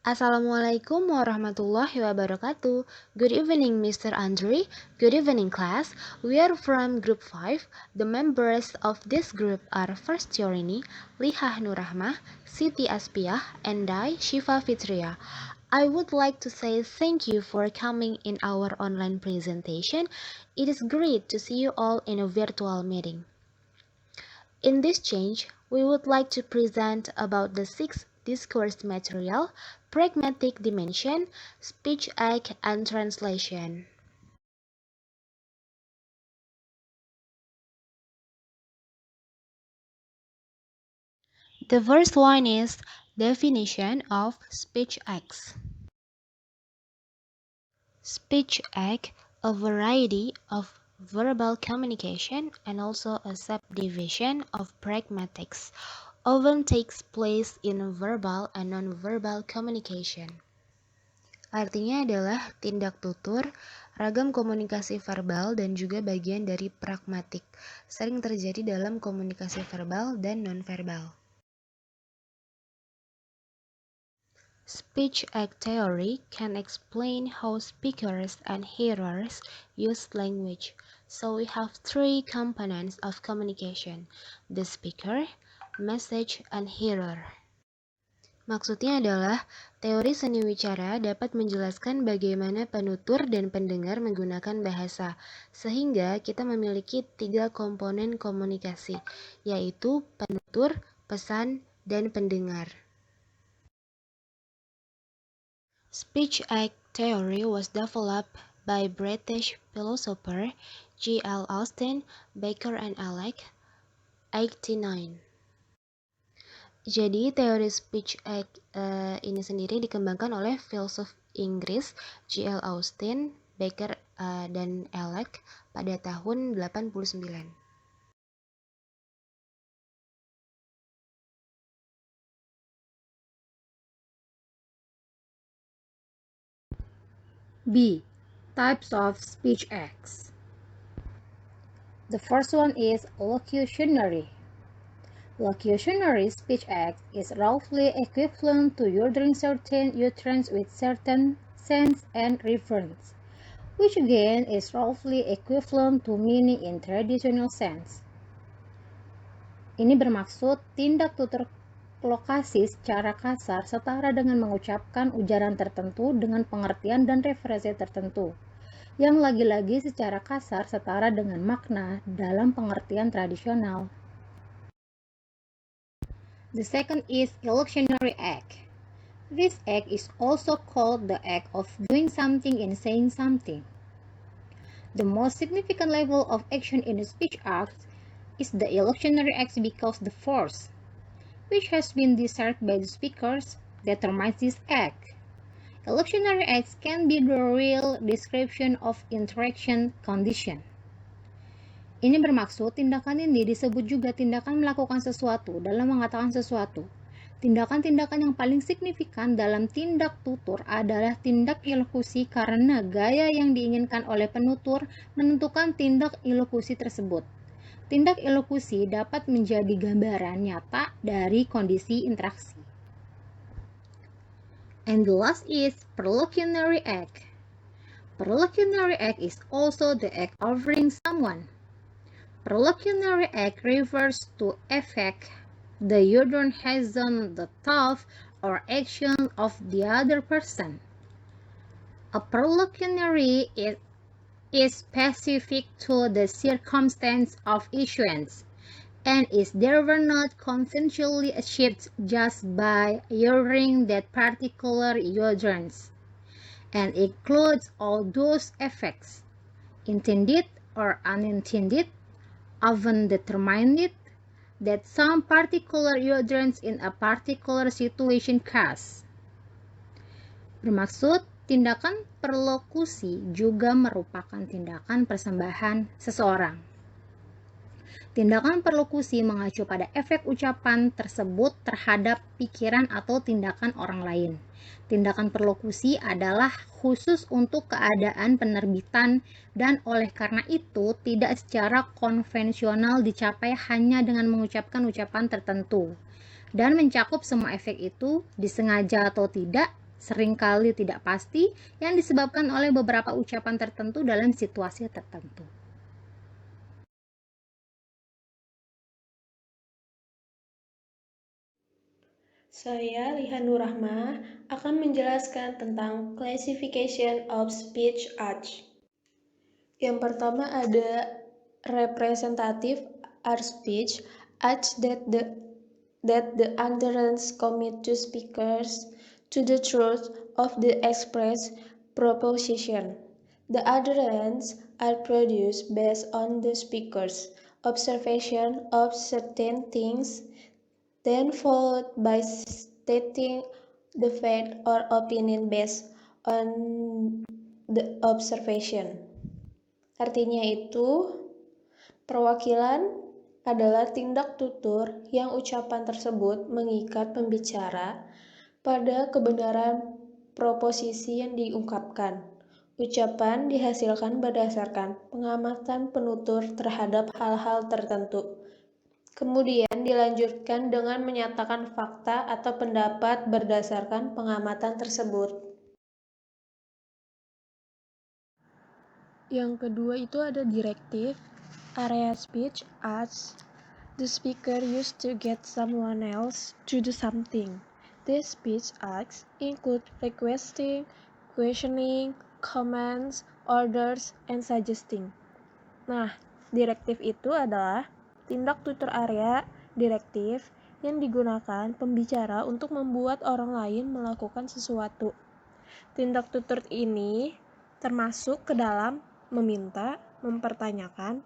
Assalamualaikum warahmatullahi wabarakatuh. Good evening, Mr. Andre. Good evening, class. We are from Group 5. The members of this group are First Yorini, Liha Nurrahmah, Siti Aspiah, and I, Shifa Fitria. I would like to say thank you for coming in our online presentation. It is great to see you all in a virtual meeting. In this change, we would like to present about the sixth discourse material, pragmatic dimension, speech act, and translation. The first one is definition of speech acts. Speech act, a variety of verbal communication and also a subdivision of pragmatics, often takes place in verbal and non-verbal communication. Artinya adalah tindak tutur, ragam komunikasi verbal, dan juga bagian dari pragmatik. Sering terjadi dalam komunikasi verbal dan nonverbal. Speech act theory can explain how speakers and hearers use language. So we have three components of communication: the speaker, message, and hearer. Maksudnya adalah, teori seni wicara dapat menjelaskan bagaimana penutur dan pendengar menggunakan bahasa, sehingga kita memiliki tiga komponen komunikasi, yaitu penutur, pesan, dan pendengar. Speech act theory was developed by British philosopher G.L. Austin, Baker and Alec, 1809. Jadi teori speech act ini sendiri dikembangkan oleh filsuf Inggris G.L. Austin, Baker dan Alec pada tahun 89. B. Types of speech acts. The first one is locutionary. Locutionary speech act is roughly equivalent to ordering certain utterance with certain sense and reference, which again is roughly equivalent to meaning in traditional sense. Ini bermaksud tindak tutur lokasi secara kasar setara dengan mengucapkan ujaran tertentu dengan pengertian dan referensi tertentu, yang lagi-lagi secara kasar setara dengan makna dalam pengertian tradisional. The second is elocutionary act. This act is also called the act of doing something and saying something. The most significant level of action in a speech act is the elocutionary act because the force, which has been desired by the speakers, determines this act. Elocutionary acts can be the real description of interaction condition. Ini bermaksud tindakan ini disebut juga tindakan melakukan sesuatu dalam mengatakan sesuatu. Tindakan-tindakan yang paling signifikan dalam tindak tutur adalah tindak elokusi karena gaya yang diinginkan oleh penutur menentukan tindak elokusi tersebut. Tindak elokusi dapat menjadi gambaran nyata dari kondisi interaksi. And the last is perlocutionary act. Perlocutionary act is also the act of offering someone. Perlocutionary act refers to effect the user has on the thought or action of the other person. A perlocutionary is specific to the circumstance of issuance and is therefore not conventionally achieved just by uttering that particular utterance, and includes all those effects, intended or unintended, often determined, that some particular utterance in a particular situation cause. Bermaksud, tindakan perlokusi juga merupakan tindakan persembahan seseorang. Tindakan perlokusi mengacu pada efek ucapan tersebut terhadap pikiran atau tindakan orang lain. Tindakan perlokusi adalah khusus untuk keadaan penerbitan dan oleh karena itu tidak secara konvensional dicapai hanya dengan mengucapkan ucapan tertentu dan mencakup semua efek itu, disengaja atau tidak, seringkali tidak pasti yang disebabkan oleh beberapa ucapan tertentu dalam situasi tertentu. Saya, Liha Nurrahma, akan menjelaskan tentang classification of speech arts. Yang pertama ada representative art speech, arts that the utterance commit to speakers to the truth of the expressed proposition. The utterance are produced based on the speaker's observation of certain things, then followed by stating the fact or opinion based on the observation. Artinya itu, perwakilan adalah tindak tutur yang ucapan tersebut mengikat pembicara pada kebenaran proposisi yang diungkapkan. Ucapan dihasilkan berdasarkan pengamatan penutur terhadap hal-hal tertentu. Kemudian dilanjutkan dengan menyatakan fakta atau pendapat berdasarkan pengamatan tersebut. Yang kedua itu ada directive, area speech, as the speaker used to get someone else to do something. These speech acts include requesting, questioning, commands, orders, and suggesting. Nah, direktif itu adalah tindak tutur area direktif yang digunakan pembicara untuk membuat orang lain melakukan sesuatu. Tindak tutur ini termasuk ke dalam meminta, mempertanyakan,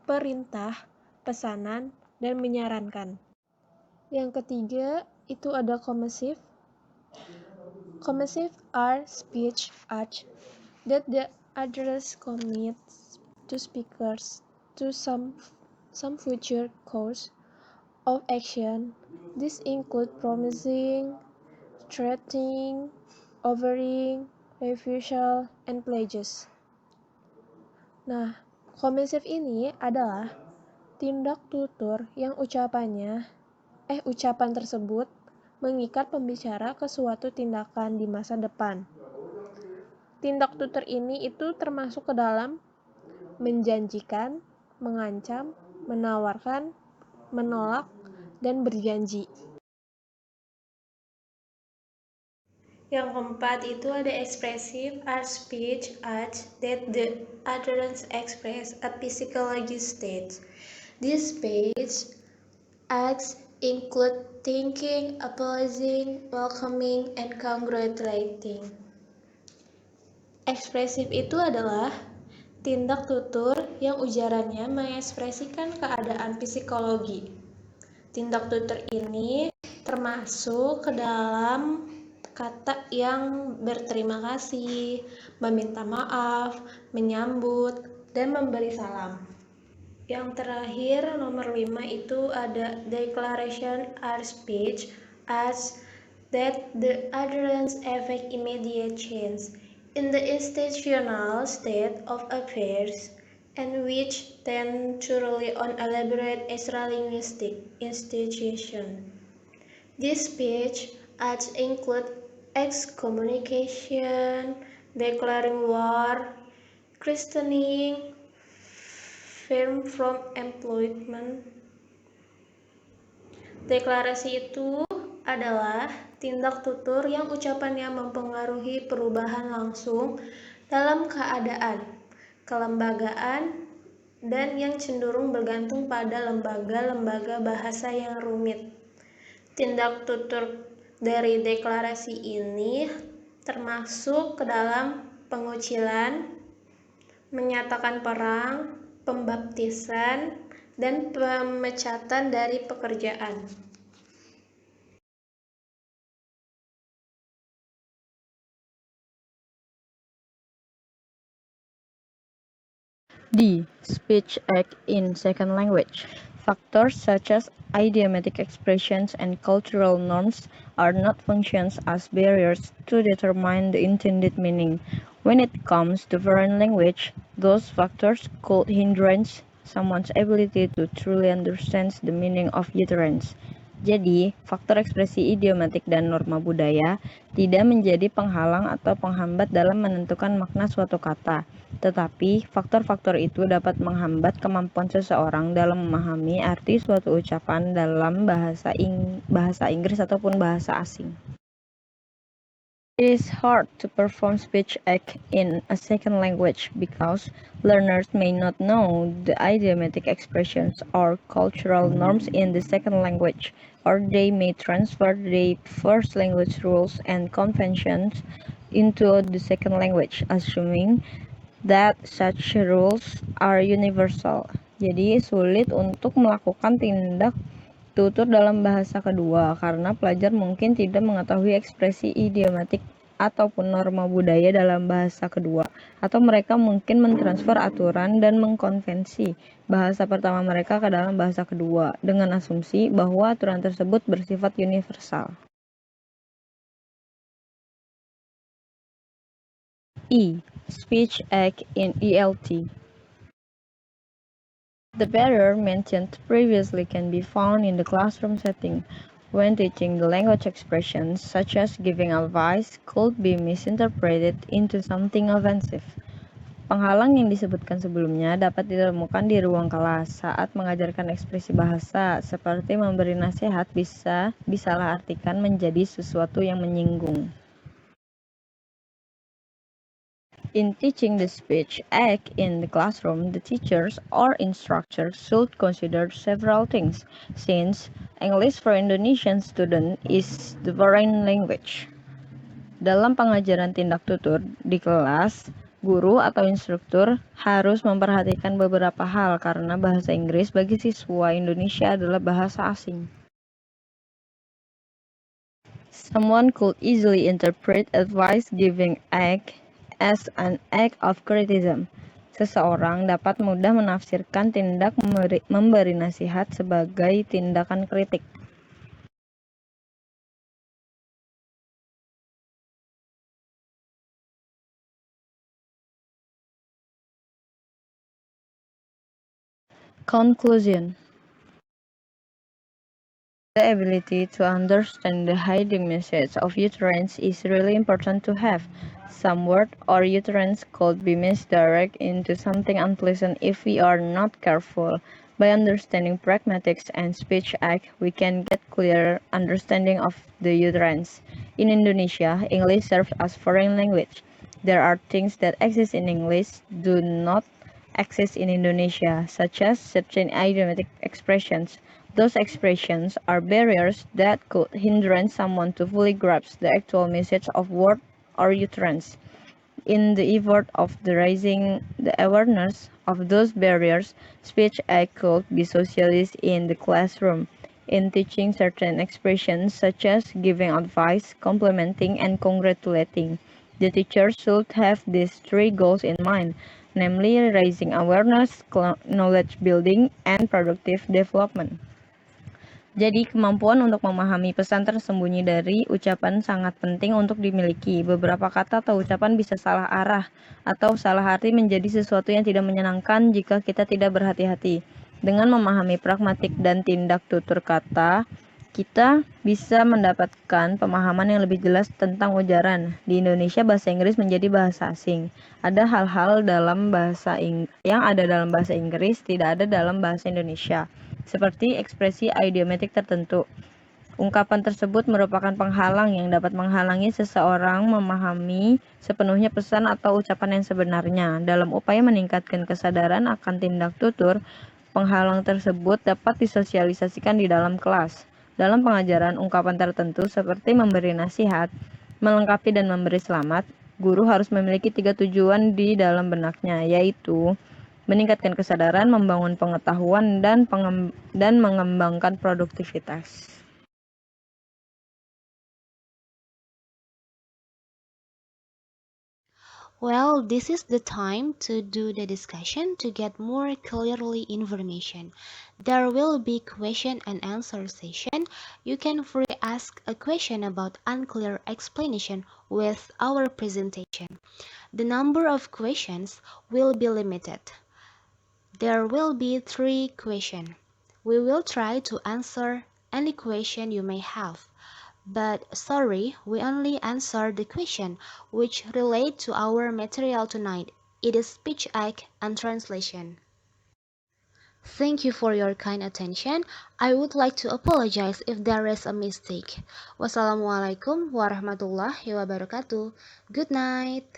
perintah, pesanan, dan menyarankan. Yang ketiga, itu ada commissive. Commissive are speech acts that the address commits to speakers to some future course of action. This include promising, threatening, offering, refusal, and pledges. Nah, commissive ini adalah tindak tutur yang ucapan tersebut mengikat pembicara ke suatu tindakan di masa depan. Tindak tutur ini itu termasuk ke dalam menjanjikan, mengancam, menawarkan, menolak, dan berjanji. Yang keempat itu ada expressive art speech arts that the utterance express a psychology state. These speech acts include thinking, applauding, welcoming, and congratulating. Ekspresif itu adalah tindak tutur yang ujarannya mengekspresikan keadaan psikologi. Tindak tutur ini termasuk ke dalam kata yang berterima kasih, meminta maaf, menyambut, dan memberi salam. Yang terakhir nomor 5 itu ada declaration or speech as that the utterance affect immediate change in the institutional state of affairs and which tend to rely on elaborate extralinguistic institution. This speech acts include excommunication, declaring war, christening, firm from employment. Deklarasi itu adalah tindak tutur yang ucapannya mempengaruhi perubahan langsung dalam keadaan, kelembagaan, dan yang cenderung bergantung pada lembaga-lembaga bahasa yang rumit. Tindak tutur dari deklarasi ini termasuk ke dalam pengucilan, menyatakan perang, pembaptisan, dan pemecatan dari pekerjaan. D. Speech act in second language. Factors such as idiomatic expressions and cultural norms are not functions as barriers to determine the intended meaning. When it comes to foreign language, those factors could hindrance someone's ability to truly understand the meaning of utterance. Jadi, faktor ekspresi idiomatik dan norma budaya tidak menjadi penghalang atau penghambat dalam menentukan makna suatu kata, tetapi faktor-faktor itu dapat menghambat kemampuan seseorang dalam memahami arti suatu ucapan dalam bahasa Inggris ataupun bahasa asing. It is hard to perform speech act in a second language because learners may not know the idiomatic expressions or cultural norms in the second language, or they may transfer the first language rules and conventions into the second language, assuming that such rules are universal. Jadi sulit untuk melakukan tindak tutur dalam bahasa kedua karena pelajar mungkin tidak mengetahui ekspresi idiomatik ataupun norma budaya dalam bahasa kedua, atau mereka mungkin mentransfer aturan dan mengkonvensi bahasa pertama mereka ke dalam bahasa kedua dengan asumsi bahwa aturan tersebut bersifat universal. E. Speech act in ELT. The barrier mentioned previously can be found in the classroom setting. When teaching the language expressions, such as giving advice, could be misinterpreted into something offensive. Penghalang yang disebutkan sebelumnya dapat ditemukan di ruang kelas saat mengajarkan ekspresi bahasa, seperti memberi nasihat bisa disalah artikan menjadi sesuatu yang menyinggung. In teaching the speech act in the classroom, the teachers or instructors should consider several things, since English for Indonesian students is the foreign language. Dalam pengajaran tindak tutur di kelas, guru atau instruktur harus memperhatikan beberapa hal karena bahasa Inggris bagi siswa Indonesia adalah bahasa asing. Someone could easily interpret advice-giving act as an act of criticism. Seseorang dapat mudah menafsirkan tindak memberi nasihat sebagai tindakan kritik. Conclusion. The ability to understand the hidden message of utterance is really important to have. Some word or utterance could be misdirected into something unpleasant if we are not careful. By understanding pragmatics and speech act, we can get clearer understanding of the utterance. In Indonesia, English serves as foreign language. There are things that exist in English do not exist in Indonesia, such as certain idiomatic expressions. Those expressions are barriers that could hinder someone to fully grasp the actual message of word or utterance. In the effort of raising the awareness of those barriers, speech act could be socialized in the classroom. In teaching certain expressions such as giving advice, complimenting, and congratulating, the teacher should have these three goals in mind, namely raising awareness, knowledge building, and productive development. Jadi, kemampuan untuk memahami pesan tersembunyi dari ucapan sangat penting untuk dimiliki. Beberapa kata atau ucapan bisa salah arah atau salah arti menjadi sesuatu yang tidak menyenangkan jika kita tidak berhati-hati. Dengan memahami pragmatik dan tindak tutur kata, kita bisa mendapatkan pemahaman yang lebih jelas tentang ujaran. Di Indonesia, bahasa Inggris menjadi bahasa asing. Ada hal-hal yang ada dalam bahasa Inggris tidak ada dalam bahasa Indonesia, seperti ekspresi idiomatik tertentu. Ungkapan tersebut merupakan penghalang yang dapat menghalangi seseorang memahami sepenuhnya pesan atau ucapan yang sebenarnya. Dalam upaya meningkatkan kesadaran akan tindak tutur, penghalang tersebut dapat disosialisasikan di dalam kelas. Dalam pengajaran ungkapan tertentu seperti memberi nasihat, melengkapi dan memberi selamat, guru harus memiliki 3 tujuan di dalam benaknya, yaitu meningkatkan kesadaran, membangun pengetahuan, dan mengembangkan produktivitas. Well, this is the time to do the discussion to get more clearly information. There will be question and answer session. You can free ask a question about unclear explanation with our presentation. The number of questions will be limited. There will be 3 questions. We will try to answer any question you may have. But sorry, we only answered the question which relate to our material tonight. It is speech act and translation. Thank you for your kind attention. I would like to apologize if there is a mistake. Wassalamualaikum warahmatullahi wabarakatuh. Good night.